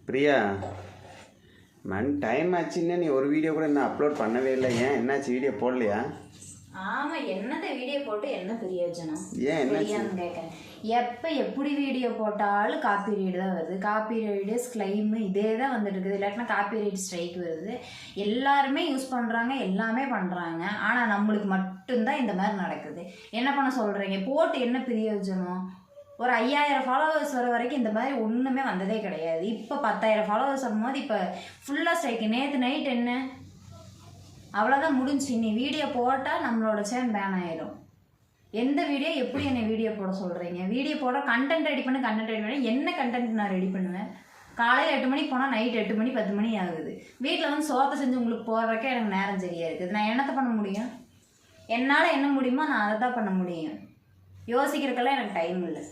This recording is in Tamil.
பிரியா மணி டைம் ஆச்சுன்னு நீ ஒரு வீடியோ கூட இன்னும் அப்லோட் பண்ணவே இல்லை. ஏன் என்னாச்சு, வீடியோ போடலையா? ஆமாம், என்னத்தை வீடியோ போட்டு என்ன பிரயோஜனம்? ஏன் என்ன கேட்குறேன். எப்போ எப்படி வீடியோ போட்டாலும் காப்பி ரைடு தான் வருது. காப்பி ரைடு ஸ்க்ளைமு இதே தான் வந்துட்டு இருக்குது. இல்லாட்டினா காப்பி ரைட் ஸ்ட்ரைக் வருது. எல்லாருமே யூஸ் பண்ணுறாங்க, எல்லாமே பண்ணுறாங்க. ஆனால் நம்மளுக்கு மட்டும்தான் இந்த மாதிரி நடக்குது. என்ன பண்ண சொல்கிறீங்க? போட்டு என்ன பிரயோஜனம்? ஒரு 5000 ஃபாலோவர்ஸ் வர வரைக்கும் இந்த மாதிரி ஒன்றுமே வந்ததே கிடையாது. இப்போ 10,000 ஃபாலோவர்ஸ் வரும்போது இப்போ ஃபுல்லாக ஸ்ட்ரைக்கு. நேற்று நைட் என்ன அவ்வளோதான் முடிஞ்சு. நீ வீடியோ போட்டால் நம்மளோட சேனல் பேன் ஆகிடும். எந்த வீடியோ எப்படி என்னை வீடியோ போட சொல்கிறீங்க? வீடியோ போட கண்டென்ட் ரெடி பண்ணி என்ன கண்டென்ட் நான் ரெடி பண்ணுவேன்? காலையில் 8 மணிக்கு போனால் நைட் 8 மணி 10 மணி ஆகுது. வீட்டில் வந்து சோத்தை செஞ்சு உங்களுக்கு போடுறக்கே எனக்கு நேரம் சரியாக இருக்குது. நான் என்னத்தை பண்ண முடியும்? என்னால் என்ன முடியுமோ நான் அதை தான் பண்ண முடியும். யோசிக்கிறதுக்கெல்லாம் எனக்கு டைம் இல்லை.